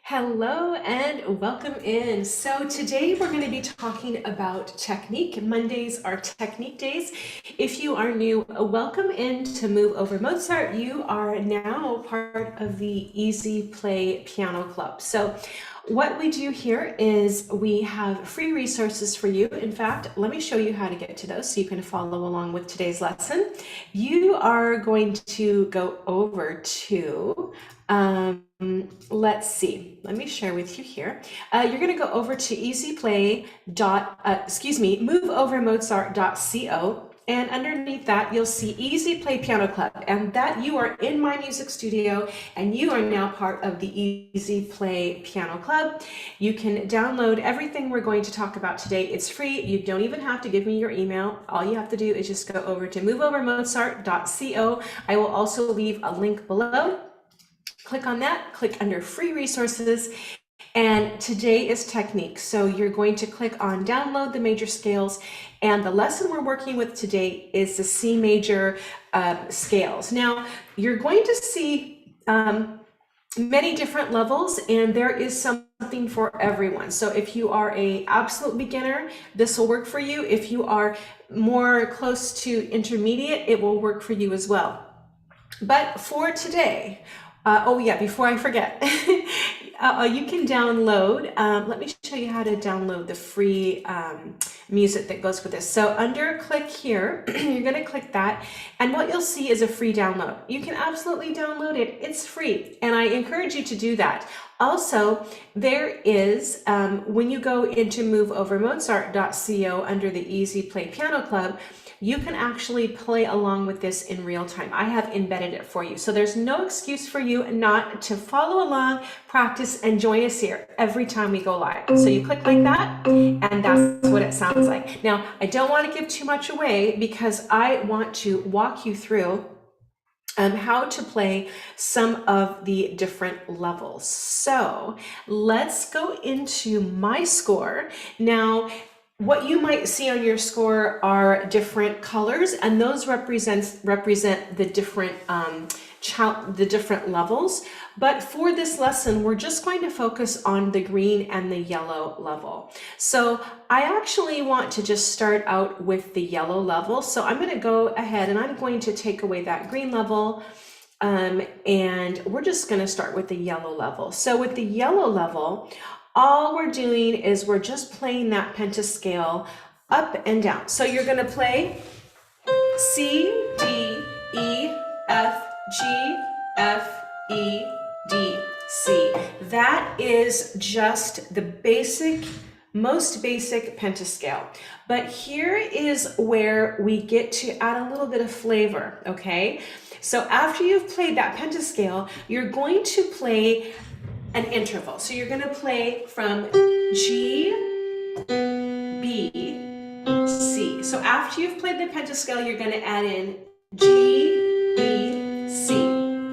Hello and welcome in. So today we're going to be talking about technique. Mondays are technique days. If you are new, welcome in to Move Over Mozart. You are now part of the Easy Play Piano Club. So what we do here is we have free resources for you. In fact, let me show you how to get to those so you can follow along with today's lesson. You are going to go over to let's see, let me share with you here. You're going to go over to moveovermozart.co, and underneath that you'll see Easy Play Piano Club, and that you are in my music studio and you are now part of the Easy Play Piano Club. You can download everything we're going to talk about today. It's free. You don't even have to give me your email. All you have to do is just go over to moveovermozart.co. I will also leave a link below. Click on that, click under free resources, and today is technique. So you're going to click on download the major scales, and the lesson we're working with today is the C major scales. Now you're going to see many different levels, and there is something for everyone. So if you are an absolute beginner, this will work for you. If you are more close to intermediate, it will work for you as well. But for today, oh yeah, before I forget, you can download, let me show you how to download the free music that goes with this. So under click here, you're going to click that, and what you'll see is a free download. You can absolutely download it. It's free, and I encourage you to do that. Also, there is, when you go into moveovermozart.co under the Easy Play Piano Club, you can actually play along with this in real time. I have embedded it for you. So there's no excuse for you not to follow along, practice, and join us here every time we go live. So you click like that, and that's what it sounds like. Now, I don't want to give too much away because I want to walk you through how to play some of the different levels. So let's go into my score. Now, what you might see on your score are different colors, and those represent the different levels. But for this lesson, we're just going to focus on the green and the yellow level. So I actually want to just start out with the yellow level. So I'm going to go ahead and I'm going to take away that green level. And we're just going to start with the yellow level. So with the yellow level, all we're doing is we're just playing that pentascale up and down. So you're going to play C, D, E, F, G, F, E, D, C. That is just the most basic pentascale. But here is where we get to add a little bit of flavor, okay? So after you've played that pentascale, you're going to play an interval. So you're going to play from G, B, C. So after you've played the pentascale, you're going to add in G, B, C.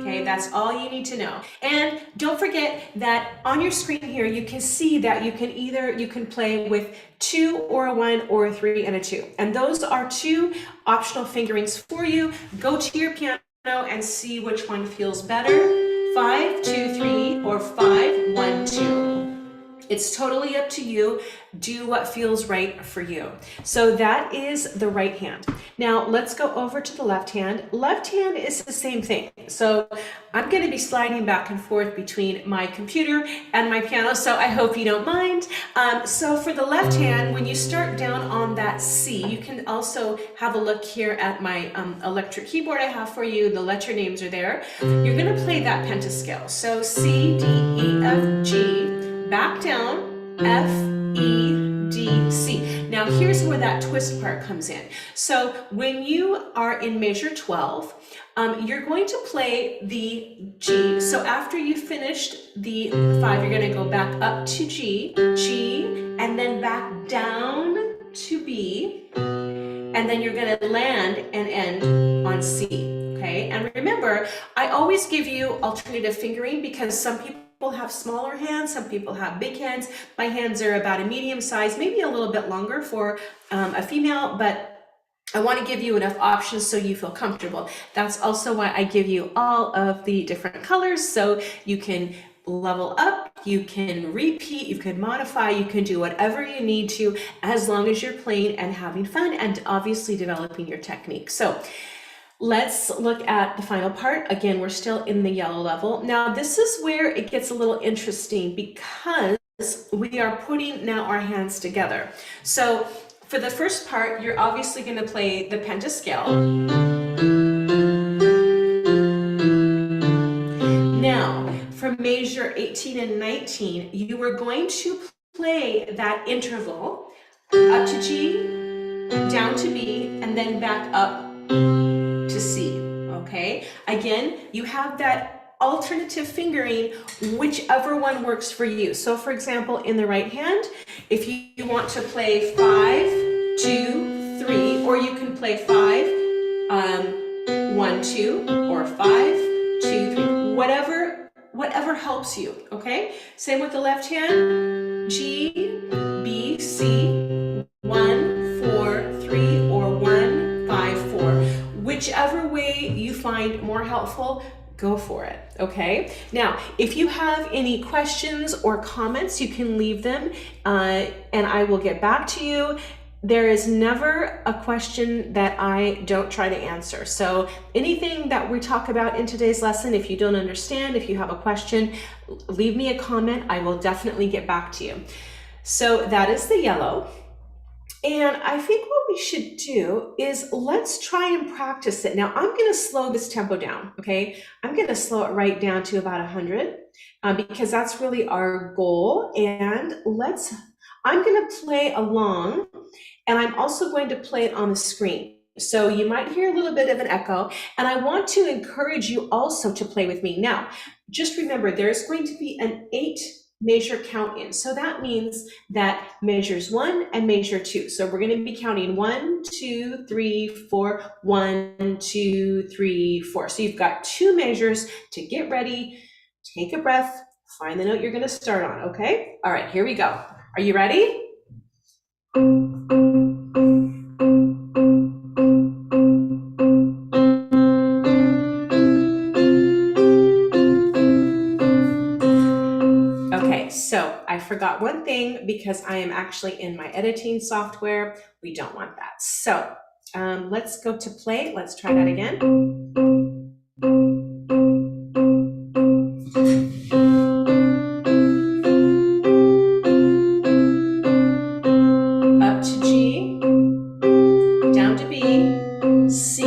Okay, that's all you need to know. And don't forget that on your screen here, you can see that you can play with 2 or a 1 or a 3 and a 2. And those are 2 optional fingerings for you. Go to your piano and see which one feels better. 5, 2, 3, or 5, 1, 2. It's totally up to you. Do what feels right for you. So that is the right hand. Now let's go over to the left hand. Left hand is the same thing. So I'm going to be sliding back and forth between my computer and my piano, so I hope you don't mind. So for the left hand, when you start down on that C, you can also have a look here at my electric keyboard I have for you. The letter names are there. You're going to play that pentascale. So C, D, E, F, G, back down, F, E, D, C. Now here's where that twist part comes in. So when you are in measure 12, you're going to play the G. So after you finished the 5, you're going to go back up to G, G, and then back down to B, and then you're going to land and end on C. Okay, and remember, I always give you alternative fingering because some people have smaller hands, some people have big hands. My hands are about a medium size, maybe a little bit longer for a female, but I want to give you enough options so you feel comfortable. That's also why I give you all of the different colors so you can level up, you can repeat, you can modify, you can do whatever you need to, as long as you're playing and having fun and obviously developing your technique. So let's look at the final part. Again, we're still in the yellow level. Now, this is where it gets a little interesting because we are putting now our hands together. So for the first part, you're obviously going to play the pentascale. Now, for measure 18 and 19, you are going to play that interval up to G, down to B, and then back up to C, okay? Again, you have that alternative fingering, whichever one works for you. So for example, in the right hand, if you want to play 5, 2, 3, or you can play 5, 1, 2, or 5, 2, 3, whatever helps you, okay? Same with the left hand, G, B, C, 1, 4, 3, or 1, 5, 4. Whichever way you find more helpful, go for it, okay? Now, if you have any questions or comments, you can leave them and I will get back to you. There is never a question that I don't try to answer. So anything that we talk about in today's lesson, if you don't understand, if you have a question, leave me a comment. I will definitely get back to you. So that is the yellow. And I think what we should do is let's try and practice it. Now I'm going to slow this tempo down, okay? I'm going to slow it right down to about 100 because that's really our goal. And I'm going to play along, and I'm also going to play it on the screen. So you might hear a little bit of an echo, and I want to encourage you also to play with me. Now, just remember, there's going to be an 8 measure count in. So that means that measures 1 and measure 2. So we're going to be counting 1, 2, 3, 4, 1, 2, 3, 4. So you've got 2 measures to get ready, take a breath, find the note you're going to start on, okay? All right, here we go. Are you ready? Okay, so I forgot one thing because I am actually in my editing software. We don't want that. So let's go to play. Let's try that again. Up to G, down to B, C.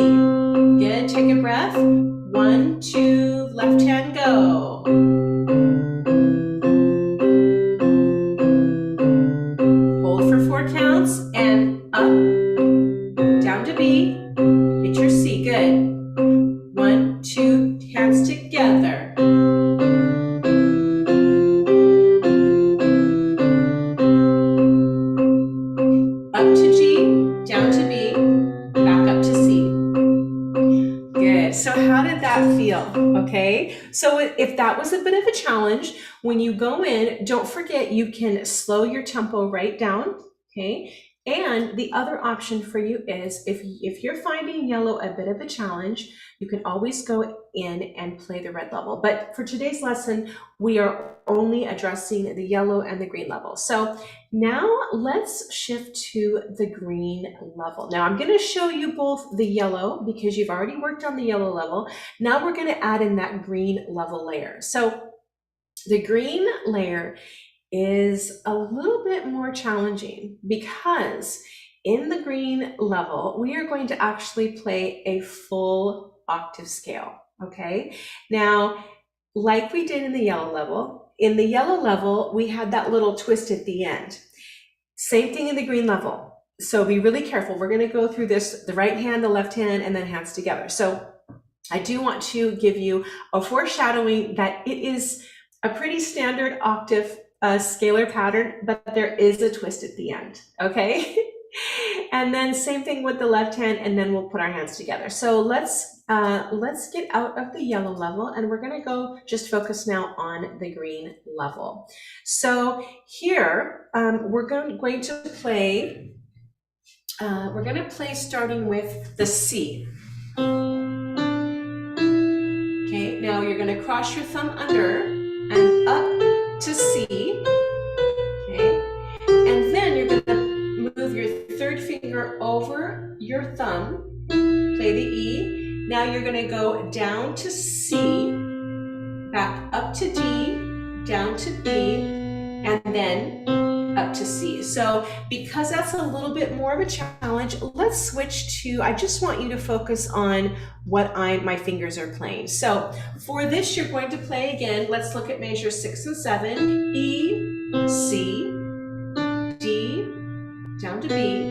Good, take a breath. 1, 2, left hand, go. Hold for 4 counts and up, down to B, hit your C, good. 1, 2, hands together. Up to G, down to B, back up to C. Good. So how did that feel? Okay. So if that was a bit of a challenge, when you go in, don't forget you can slow your tempo right down. Okay. And the other option for you is if you're finding yellow a bit of a challenge, you can always go in and play the red level. But for today's lesson, we are only addressing the yellow and the green level. So now let's shift to the green level. Now I'm going to show you both the yellow because you've already worked on the yellow level. Now we're going to add in that green level layer. So the green layer is a little bit more challenging because in the green level, we are going to actually play a full octave scale, okay? Now, like we did in the yellow level, we had that little twist at the end. Same thing in the green level. So be really careful. We're gonna go through this, the right hand, the left hand, and then hands together. So I do want to give you a foreshadowing that it is a pretty standard octave scalar pattern, but there is a twist at the end, okay? And then same thing with the left hand, and then we'll put our hands together. So let's get out of the yellow level, and we're gonna go just focus now on the green level. So here, we're going to play, starting with the C. Okay, now you're gonna cross your thumb under and up to C. thumb, play the E. Now you're going to go down to C, back up to D, down to B, and then up to C. So because that's a little bit more of a challenge, let's switch to, I just want you to focus on what my fingers are playing. So for this, you're going to play again. Let's look at measure 6 and 7. E, C, D, down to B,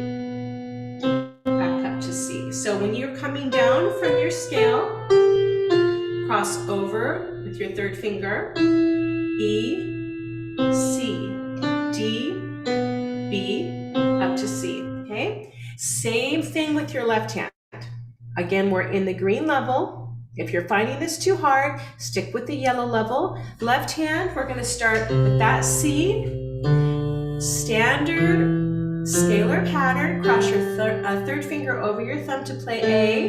back up to C. So when you're coming down from your scale, cross over with your third finger, E, C, D, B, up to C, okay? Same thing with your left hand. Again, we're in the green level. If you're finding this too hard, stick with the yellow level. Left hand, we're gonna start with that C, standard scalar pattern, cross your third finger over your thumb to play A.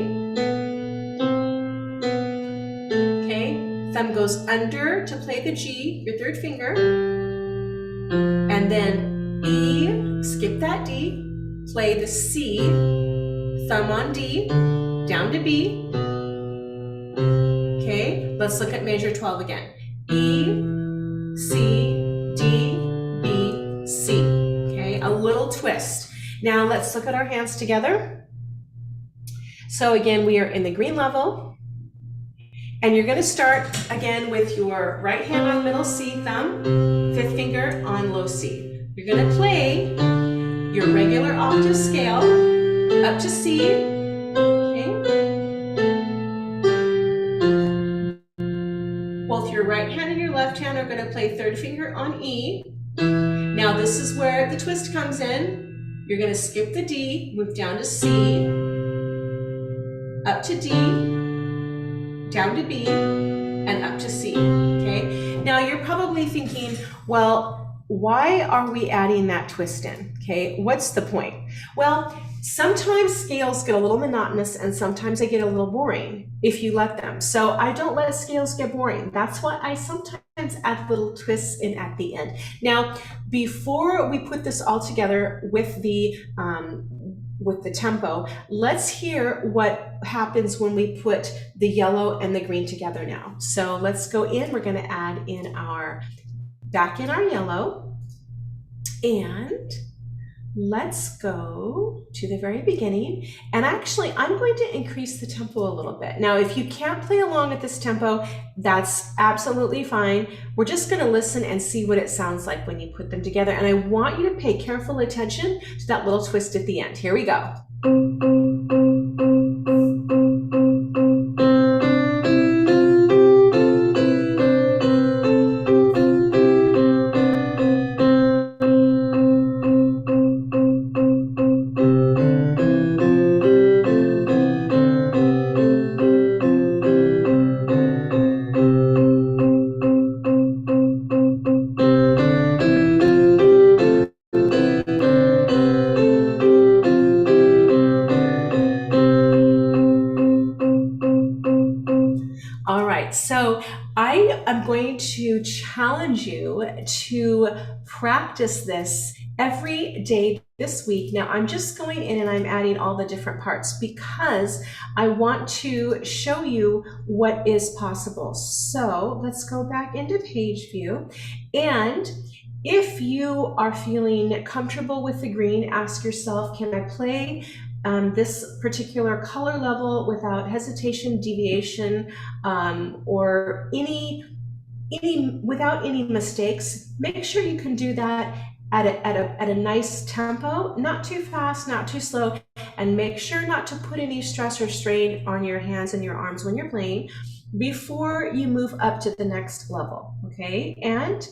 Okay, thumb goes under to play the G, your third finger. And then E, skip that D, play the C, thumb on D, down to B. Okay, let's look at measure 12 again. E, C, D, B, C. Okay, a little twist. Now let's look at our hands together. So again, we are in the green level. And you're going to start again with your right hand on middle C, thumb, fifth finger on low C. You're going to play your regular octave scale up to C. Okay. Both your right hand and your left hand are going to play third finger on E. Now this is where the twist comes in. You're going to skip the D, move down to C, up to D, down to B, and up to C, okay? Now you're probably thinking, well, why are we adding that twist in, okay? What's the point? Well, sometimes scales get a little monotonous and sometimes they get a little boring if you let them. So I don't let scales get boring. That's why I sometimes add little twists in at the end. Now, before we put this all together with the tempo, let's hear what happens when we put the yellow and the green together now. So let's go in, we're gonna add in back in our yellow, and let's go to the very beginning. And actually, I'm going to increase the tempo a little bit. Now, if you can't play along at this tempo, that's absolutely fine. We're just gonna listen and see what it sounds like when you put them together. And I want you to pay careful attention to that little twist at the end. Here we go. So I am going to challenge you to practice this every day this week. Now I'm just going in and I'm adding all the different parts because I want to show you what is possible. So let's go back into page view, and if you are feeling comfortable with the green, ask yourself, can I play this particular color level without hesitation, deviation, or without any mistakes? Make sure you can do that at a nice tempo, not too fast, not too slow, and make sure not to put any stress or strain on your hands and your arms when you're playing before you move up to the next level, okay? And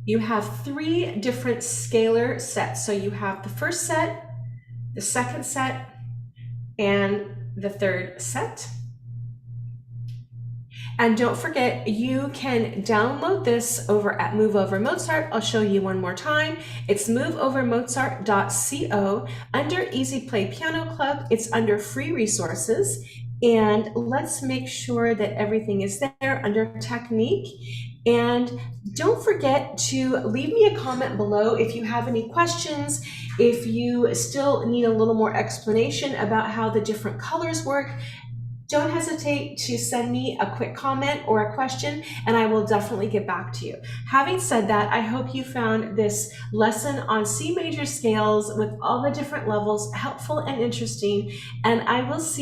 you have 3 different scalar sets. So you have the first set, the second set, and the third set. And don't forget, you can download this over at Move Over Mozart. I'll show you one more time. It's moveovermozart.co. Under Easy Play Piano Club, it's under free resources. And let's make sure that everything is there under technique. And don't forget to leave me a comment below if you have any questions, if you still need a little more explanation about how the different colors work. Don't hesitate to send me a quick comment or a question, and I will definitely get back to you. Having said that, I hope you found this lesson on C major scales with all the different levels helpful and interesting, and I will see